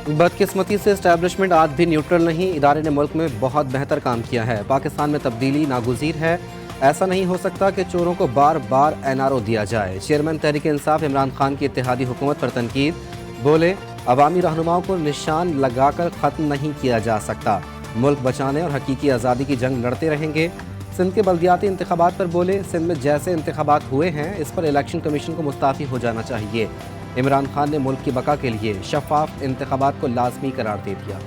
बदकिस्मती से एस्टैब्लिशमेंट आज भी न्यूट्रल नहीं, इदारे ने मुल्क में बहुत बेहतर काम किया है। पाकिस्तान में तब्दीली नागुज़ीर है। ऐसा नहीं हो सकता कि चोरों को बार बार NRO दिया जाए। चेयरमैन तहरीक इंसाफ इमरान खान की इत्तेहादी हुकूमत पर तनकीद, बोले अवामी रहनुमाओं को निशान लगाकर ख़त्म नहीं किया जा सकता। मुल्क बचाने और हकीकी आज़ादी की जंग लड़ते रहेंगे। सिंध के बल्दियाती इंतखाबात पर बोले सिंध में जैसे इंतखाबात हुए हैं इस पर इलेक्शन कमीशन को मुस्ताफ़ी हो जाना चाहिए। इमरान खान ने मुल्क की बका के लिए शफाफ इंतखाबात को लाजमी करार दे दिया।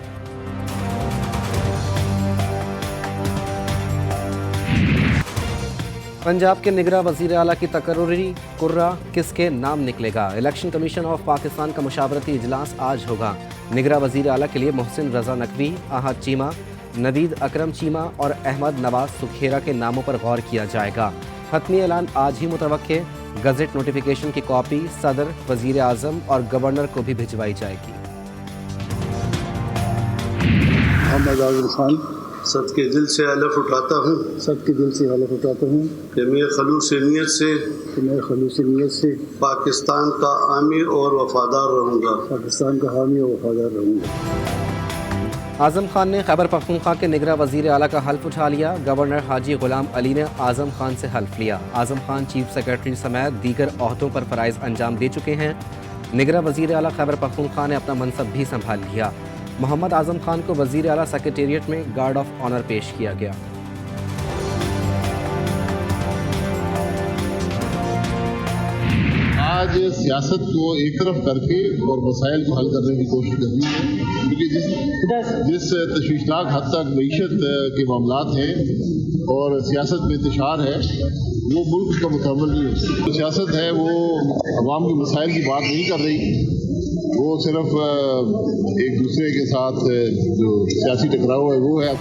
पंजाब के निगरां वज़ीर आला की तकर्रुरी कुर्रा किसके नाम निकलेगा? इलेक्शन कमीशन ऑफ पाकिस्तान का मुशावरती इजलास आज होगा। निगरां वज़ीर आला के लिए मोहसिन रज़ा नकवी, आहद चीमा, नवीद अकरम चीमा और अहमद नवाज सुखेरा के नामों पर गौर किया जाएगा। हतमी ऐलान आज ही मुतवक्के। गज़ट नोटिफिकेशन की कॉपी सदर, वज़ीर आज़म और गवर्नर को भी भिजवाई जाएगी। मोहम्मद आज़म खान सद के दिल से हलफ उठाता हूँ कि मैं खलूस नीयत से पाकिस्तान का हामी और वफादार रहूँगा। आज़म खान ने खैबर पख्तूनख्वा के निगरां वज़ीर आला का हल्फ उठा लिया। गवर्नर हाजी गुलाम अली ने आज़म खान से हल्फ लिया। आज़म खान चीफ सेक्रेटरी समेत दीगर ओहदों पर फ़राइज़ अंजाम दे चुके हैं। निगरां वज़ीर आला खैबर पख्तूनख्वा ने अपना मनसब भी संभाल लिया। मोहम्मद आज़म खान को वज़ीर आला सेक्रेटेरिएट में गार्ड ऑफ ऑनर पेश किया गया। आज सियासत को एक तरफ करके और मसाइल को हल करने की कोशिश करनी है, क्योंकि जिस तशवीशनाक हद तक मईशत के मामलात हैं और सियासत में इंतशार है वो मुल्क का मुकम्मल नहीं हो सकता। तो सियासत है वो अवाम के मसाइल की बात नहीं कर रही, वो सिर्फ एक दूसरे के साथ जो सियासी टकराव है वो है।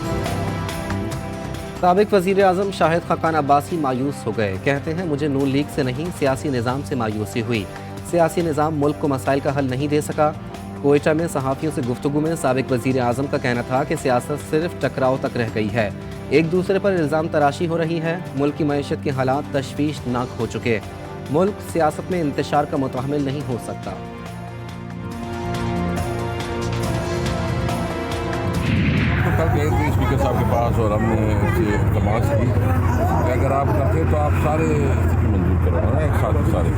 साबिक वज़ीर आज़म शाहिद खाकान अब्बासी मायूस हो गए। कहते हैं मुझे नून लीग से नहीं सियासी निज़ाम से मायूसी हुई। सियासी निज़ाम मुल्क को मसाइल का हल नहीं दे सका। कोयटा में सहाफ़ियों से गुफ्तगू में साबिक वज़ीर आज़म का कहना था कि सियासत सिर्फ टकराव तक रह गई है, एक दूसरे पर इल्ज़ाम तराशी हो रही है। मुल्क की मईशत के हालात तशवीशनाक हो चुके। मुल्क सियासत में इंतशार का मुतहम्मिल नहीं हो सकता। कल गए थे स्पीकर साहब के पास और हमने इससे तमाश की कि अगर आप करते तो आप सारे मंजूर करो ना, एक साथ सारे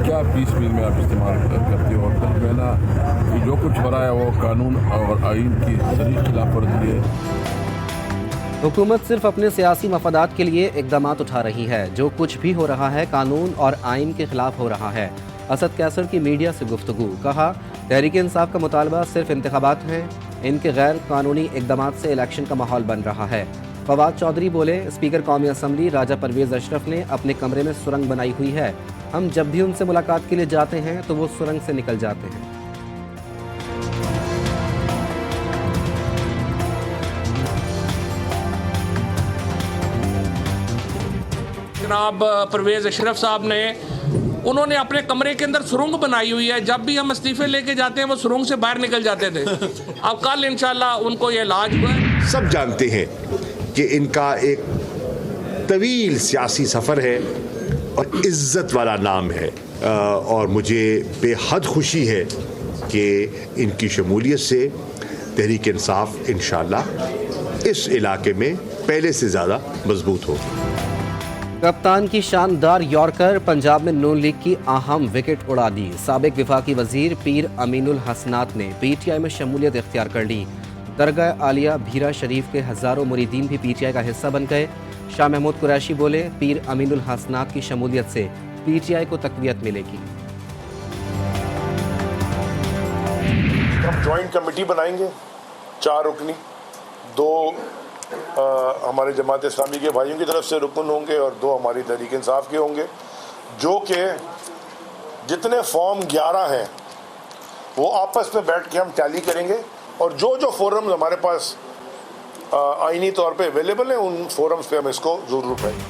क्या 20 मिनट में आप इस्तेमाल करते हो। और कल मैं ना कि जो कुछ हो रहा है वो कानून और आइन की सही खिलाफ वर्जी है। हुकूमत सिर्फ अपने सियासी मफादात के लिए इक़दामात उठा रही है। जो कुछ भी हो रहा है कानून और आइन के खिलाफ हो रहा है। असद कैसर की मीडिया से गुफ्तगू, कहा तहरीक इंसाफ का मुतालबा सिर्फ इंतखाबात हैं, इनके गैर कानूनी इक़दामात से इलेक्शन का माहौल बन रहा है। फवाद चौधरी बोले स्पीकर कौमी असम्बली राजा परवेज़ अशरफ ने अपने कमरे में सुरंग बनाई हुई है। हम जब भी उनसे मुलाकात के लिए जाते हैं तो वो सुरंग से निकल जाते हैं। जनाब परवेज़ अशरफ साहब ने उन्होंने अपने कमरे के अंदर सुरंग बनाई हुई है। जब भी हम इस्तीफे लेके जाते हैं वो सुरंग से बाहर निकल जाते थे। अब कल इंशाल्लाह उनको ये इलाज हुआ है। सब जानते हैं कि इनका एक तवील सियासी सफ़र है और इज़्ज़त वाला नाम है, और मुझे बेहद खुशी है कि इनकी शमूलियत से तहरीक इंसाफ इंशाल्लाह इस इलाके में पहले से ज़्यादा मजबूत होगी। कप्तान की शानदार यॉर्कर पंजाब में नून लीग की अहम विकेट उड़ा दी। साबिक विफाकी वजीर पीर अमीनुल हसनात ने PTI में शमूलियत इख्तियार कर ली। दरगाह आलिया भीरा शरीफ के हज़ारों मुरीदीन भी PTI का हिस्सा बन गए। शाह महमूद कुरैशी बोले पीर अमीनुल हसनात की शमूलियत से PTI को तक़वियत मिलेगी। हम जॉइंट कमेटी बनाएंगे 4 रुकनी, 2 हमारे जमात इस्लामी के भाइयों की तरफ से रुकन होंगे और 2 हमारी तहरीक इंसाफ के होंगे, जो कि जितने फॉर्म 11 हैं वो आपस में बैठ के हम टैली करेंगे और जो फोरम्स हमारे पास आईनी तौर पे अवेलेबल हैं उन फोरम्स पे हम इसको ज़रूर उठाएंगे।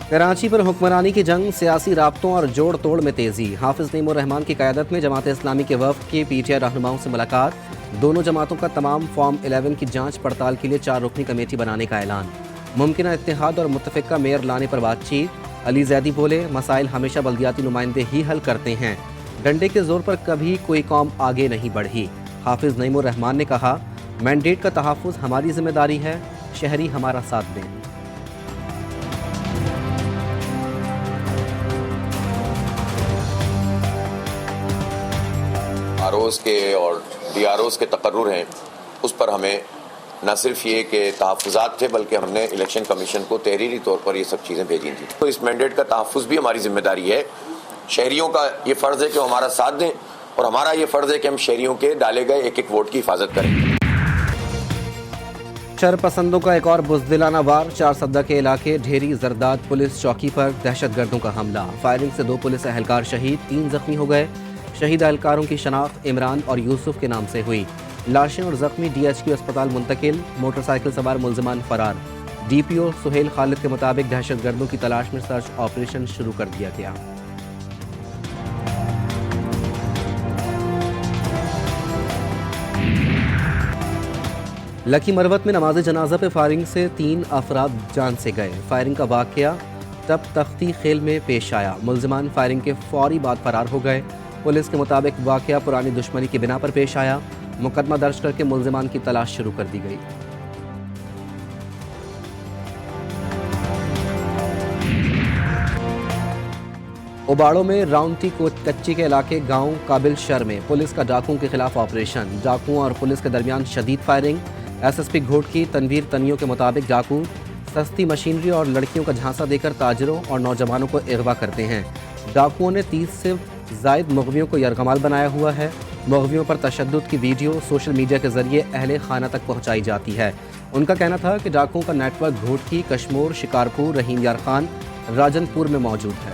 कराची पर हुक्मरानी की जंग, सियासी राब्तों और जोड़ तोड़ में तेज़ी। हाफिज़ नईमुर रहमान की क़यादत में जमात इस्लामी के वफ़द की PTI रहनुमाओं से मुलाकात। दोनों जमातों का तमाम फॉर्म 11 की जांच पड़ताल के लिए 4 रुकनी कमेटी बनाने का ऐलान। मुमकिन इत्तेहाद और मुत्तफ़िका मेयर लाने पर बातचीत। अली जैदी बोले मसाइल हमेशा बल्दियाती नुमाइंदे ही हल करते हैं। ڈنڈے کے زور پر کبھی کوئی قوم آگے نہیں بڑھی. حافظ نعیم الرحمان نے کہا, مینڈیٹ کا تحفظ ہماری ذمہ داری ہے, شہری ہمارا ساتھ دیں. ROs کے اور DROs کے تقرر ہیں, اس پر ہمیں نہ صرف یہ کہ تحفظات تھے بلکہ ہم نے الیکشن کمیشن کو تحریری طور پر یہ سب چیزیں بھیجی تھیں. تو اس مینڈیٹ کا تحفظ بھی ہماری ذمہ داری ہے. شہریوں کا یہ فرض ہے کہ وہ ہمارا ساتھ دیں اور ہمارا یہ فرض ہے کہ ہم شہریوں کے ڈالے گئے ایک ایک ووٹ کی حفاظت کریں. شر پسندوں کا ایک اور بزدلانہ وار. چارسدہ کے علاقے ڈھیری زرداد پولیس چوکی پر دہشت گردوں کا حملہ. فائرنگ سے 2 پولیس اہلکار شہید, 3 زخمی ہو گئے. شہید اہلکاروں کی شناخت عمران اور یوسف کے نام سے ہوئی. لاشیں اور زخمی DHQ اسپتال منتقل. موٹر سائیکل سوار ملزمان فرار. DPO سہیل خالد کے مطابق دہشت گردوں کی تلاش میں سرچ آپریشن شروع کر دیا گیا. لکی مروت میں نماز جنازہ پہ فائرنگ سے 3 افراد جان سے گئے. فائرنگ کا واقعہ تب تختی خیل میں پیش آیا. ملزمان فائرنگ کے فوری بعد فرار ہو گئے. پولیس کے مطابق واقعہ پرانی دشمنی کی بنا پر پیش آیا. مقدمہ درج کر کے ملزمان کی تلاش شروع کر دی گئی. اوباڑوں میں راؤنٹی کچی کے علاقے گاؤں قابل شر میں پولیس کا ڈاکوؤں کے خلاف آپریشن. ڈاکوؤں اور پولیس کے درمیان شدید فائرنگ. SSP گھوٹ کی تنویر تنیوں کے مطابق ڈاکو سستی مشینری اور لڑکیوں کا جھانسا دے کر تاجروں اور نوجوانوں کو اغوا کرتے ہیں. ڈاکوؤں نے 30 سے زائد مغویوں کو یرغمال بنایا ہوا ہے. مغویوں پر تشدد کی ویڈیو سوشل میڈیا کے ذریعے اہل خانہ تک پہنچائی جاتی ہے. ان کا کہنا تھا کہ ڈاکوؤں کا نیٹ ورک گھوٹ کی, کشمور, شکارپور, رحیم یار خان, راجن پور میں موجود ہے.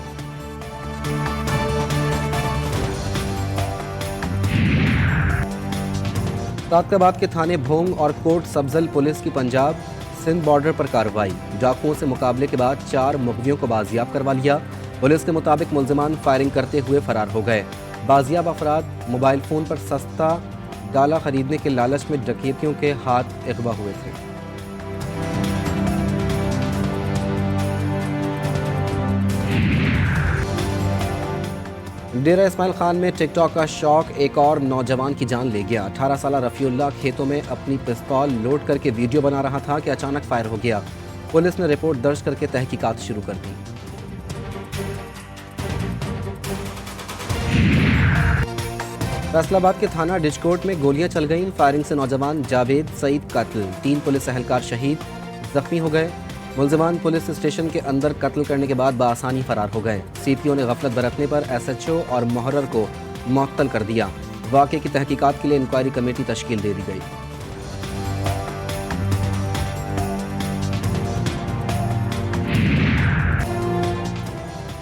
تعلقات کے تھانے بھونگ اور کوٹ سبزل پولیس کی پنجاب سندھ بارڈر پر کارروائی. ڈاکوؤں سے مقابلے کے بعد 4 مغویوں کو بازیاب کروا لیا. پولیس کے مطابق ملزمان فائرنگ کرتے ہوئے فرار ہو گئے. بازیاب افراد موبائل فون پر سستا ڈالا خریدنے کے لالچ میں ڈکیتیوں کے ہاتھ اغوا ہوئے تھے. ڈیرہ اسماعیل خان میں ٹک ٹاک کا شوق ایک اور نوجوان کی جان لے گیا. 18 سالہ رفیع اللہ کھیتوں میں اپنی پستول لوڈ کر کے ویڈیو بنا رہا تھا کہ اچانک فائر ہو گیا. پولیس نے رپورٹ درج کر کے تحقیقات شروع کر دی. فیصل آباد کے تھانہ ڈچکوٹ میں گولیاں چل گئیں. فائرنگ سے نوجوان جاوید سعید قتل. 3 پولیس اہلکار شہید, زخمی ہو گئے. ملزمان پولیس اسٹیشن کے اندر قتل کرنے کے بعد بآسانی فرار ہو گئے. CPO نے غفلت برتنے پر SHO اور محرر کو معطل کر دیا. واقعے کی تحقیقات کے لیے انکوائری کمیٹی تشکیل دے دی گئی.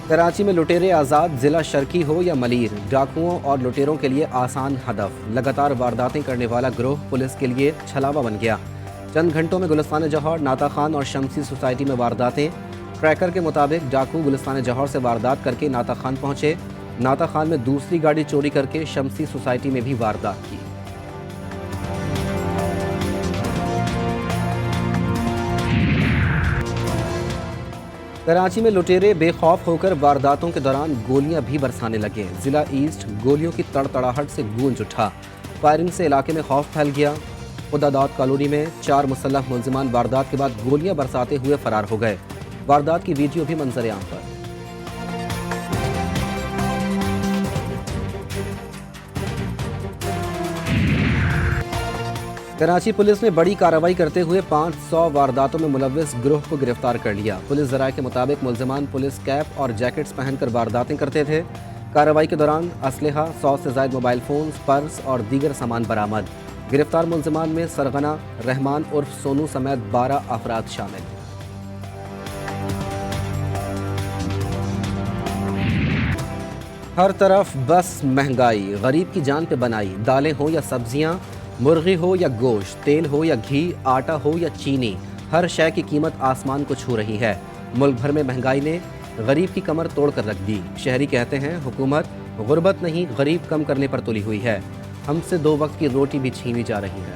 کراچی میں لٹیرے آزاد. ضلع شرکی ہو یا ملیر, ڈاکوؤں اور لٹیروں کے لیے آسان ہدف. لگاتار وارداتیں کرنے والا گروہ پولیس کے لیے چھلاوا بن گیا. چند گھنٹوں میں گلستان جوہر, ناتا خان اور شمسی سوسائٹی میں وارداتیں. ٹریکر کے مطابق ڈاکو گلستان جوہر سے واردات کر کے ناتا خان پہنچے. ناتا خان میں دوسری گاڑی چوری کر کے شمسی سوسائٹی میں بھی واردات کی. کراچی میں لٹیرے بے خوف ہو کر وارداتوں کے دوران گولیاں بھی برسانے لگے. ضلع ایسٹ گولیوں کی تڑتڑاہٹ سے گونج اٹھا. فائرنگ سے علاقے میں خوف پھیل گیا. خداداد کالونی میں 4 مسلح ملزمان واردات کے بعد گولیاں برساتے ہوئے فرار ہو گئے. واردات کی ویڈیو بھی منظر عام پر. کراچی پولیس نے بڑی کارروائی کرتے ہوئے 500 وارداتوں میں ملوث گروہ کو گرفتار کر لیا. پولیس ذرائع کے مطابق ملزمان پولیس کیپ اور جیکٹس پہن کر وارداتیں کرتے تھے. کارروائی کے دوران اسلحہ, 100 سے زائد موبائل فونز, پرس اور دیگر سامان برآمد. گرفتار ملزمان میں سرغنہ رحمان عرف سونو سمیت 12 افراد شامل. ہر طرف بس مہنگائی, غریب کی جان پہ بنائی. دالیں ہوں یا سبزیاں, مرغی ہو یا گوشت, تیل ہو یا گھی, آٹا ہو یا چینی, ہر شے کی قیمت آسمان کو چھو رہی ہے. ملک بھر میں مہنگائی نے غریب کی کمر توڑ کر رکھ دی. شہری کہتے ہیں حکومت غربت نہیں غریب کم کرنے پر تلی ہوئی ہے. ہم سے 2 وقت کی روٹی بھی چھینی جا رہی ہے.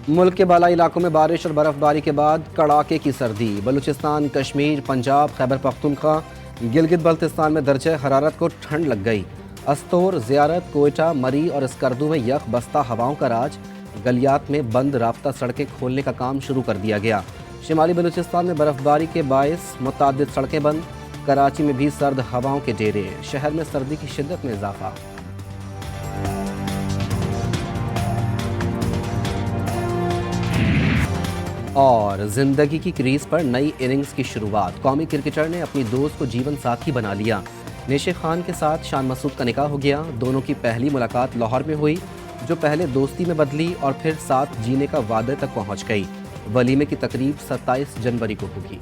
मुल्क के बालाई इलाकों में बारिश और बर्फबारी के बाद कड़ाके की सर्दी। बलूचिस्तान, कश्मीर, पंजाब, खैबर पख्तूनख्वा, गिलगित बल्तिस्तान में दर्जे हरारत को ठंड लग गई। अस्तोर, ज़ियारत, कोयटा, मरी और स्कर्दू में यख बस्ता हवाओं का राज। गलियात में बंद राब्ता सड़कें खोलने का काम शुरू कर दिया गया। शिमाली बलूचिस्तान में बर्फबारी के बायस मुतअद्दिद सड़कें बंद। कराची में भी सर्द हवाओं के डेरे। शहर में सर्दी की शिद्दत में इजाफा। और जिंदगी की क्रीज पर नई इनिंग्स की शुरुआत। कौमी क्रिकेटर ने अपनी दोस्त को जीवन साथी बना लिया। नेशे खान के साथ शान मसूद का निकाह हो गया। दोनों की पहली मुलाकात लाहौर में हुई, जो पहले दोस्ती में बदली और फिर साथ जीने का वादे तक पहुंच गई। वलीमे की तकरीब 27 जनवरी को होगी।